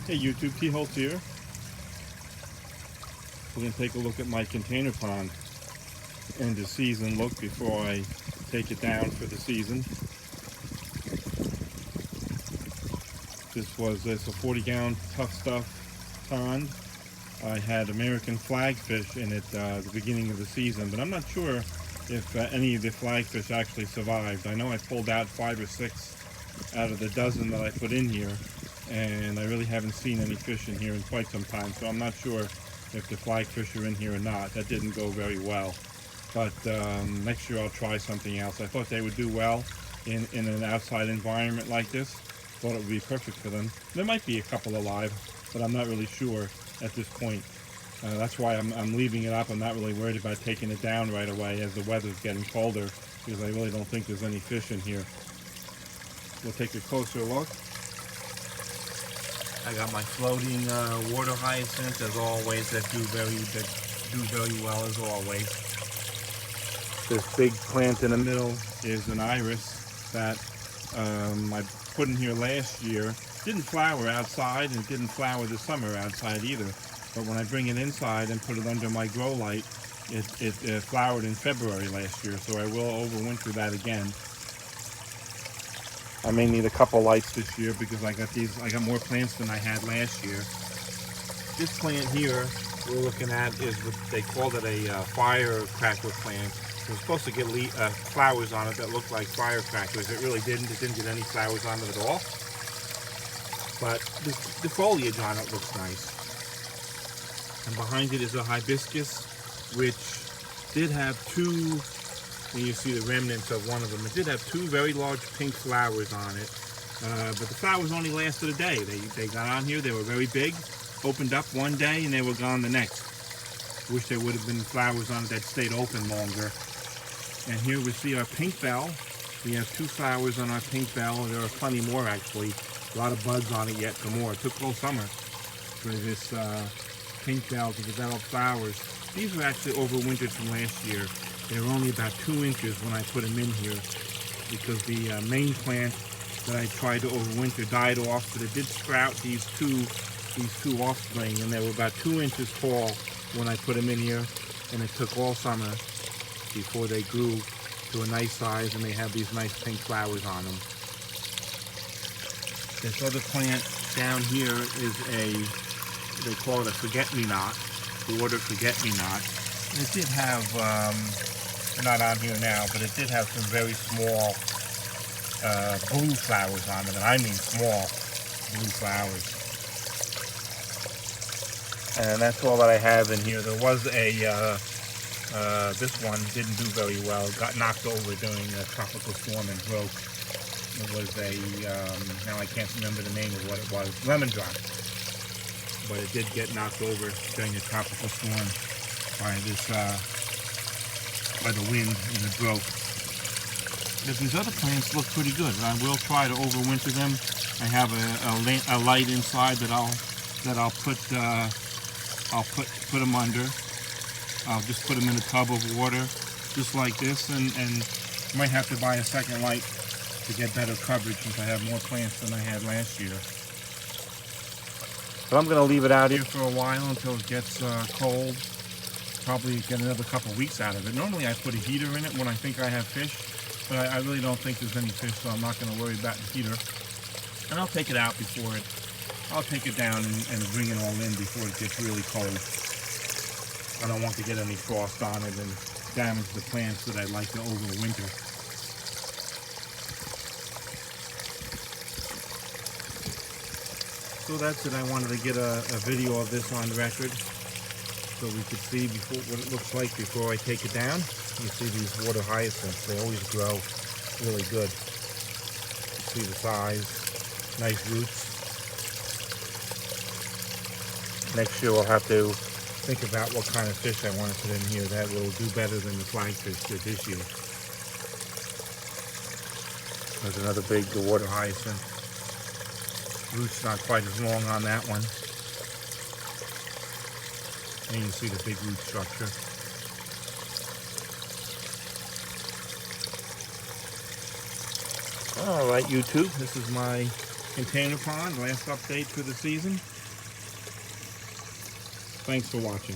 Hey YouTube, T Holtz here. We're going to take a look at my container pond and the season look before I take it down for the season. This a 40-gallon Tough Stuff pond. I had American flagfish in it at the beginning of the season, but I'm not sure if any of the flagfish actually survived. I know I pulled out 5 or 6 out of the dozen that I put in here, and I really haven't seen any fish in here in quite some time, so I'm not sure if the flagfish are in here or not. That didn't go very well, but next year I'll try something else. I thought they would do well in an outside environment like this. Thought it would be perfect for them. There might be a couple alive, but I'm not really sure at this point. That's why I'm leaving it up. I'm not really worried about taking it down right away as the weather's getting colder, because I really don't think there's any fish in here. We'll take a closer look. I got my floating water hyacinth as always that do very well as always. This big plant in the middle is an iris that I put in here last year. Didn't flower outside, and it didn't flower this summer outside either. But when I bring it inside and put it under my grow light, it flowered in February last year, so I will overwinter that again. I may need a couple lights this year because I got more plants than I had last year. This plant here we're looking at is what they called it, a firecracker plant. It was supposed to get flowers on it that looked like firecrackers. It really didn't. It didn't get any flowers on it at all. But the foliage on it looks nice. And behind it is a hibiscus, which did have 2, and you see the remnants of one of them. It did have 2 very large pink flowers on it. But the flowers only lasted a day. They got on here, they were very big, opened up one day, and they were gone the next. Wish there would have been flowers on it that stayed open longer. And here we see our pink bell. We have 2 flowers on our pink bell. There are plenty more actually. A lot of buds on it yet for more. It took all summer for this pink bell to develop flowers. These were actually overwintered from last year. They were only about 2 inches when I put them in here because the main plant that I tried to overwinter died off, but it did sprout these two offspring, and they were about 2 inches tall when I put them in here, and it took all summer before they grew to a nice size, and they have these nice pink flowers on them. This other plant down here is they call it a forget-me-not, water forget-me-not. And it did have, not on here now, but it did have some very small blue flowers on it, and I mean small blue flowers. And that's all that I have in here. There was this one didn't do very well. It got knocked over during a tropical storm and broke. It was now I can't remember the name of what it was, lemon drop. But it did get knocked over during a tropical storm by the wind, and it broke. But these other plants look pretty good. I will try to overwinter them. I have a light inside that I'll put them under. I'll just put them in a tub of water, just like this, and might have to buy a second light to get better coverage since I have more plants than I had last year. But I'm going to leave it out here for a while until it gets cold. Probably get another couple weeks out of it. Normally I put a heater in it when I think I have fish, but I really don't think there's any fish, so I'm not going to worry about the heater. And I'll take it out before I'll take it down and bring it all in before it gets really cold. I don't want to get any frost on it and damage the plants that I'd like to overwinter. So that's it. I wanted to get a video of this on record so we could see what it looks like before I take it down. You see these water hyacinths, they always grow really good. You see the size, nice roots. Next year we'll have to think about what kind of fish I want to put in here that will do better than the flagfish did this year. There's another big water hyacinth. Roots not quite as long on that one. And you can see the big root structure. Alright YouTube, this is my container pond. Last update for the season. Thanks for watching.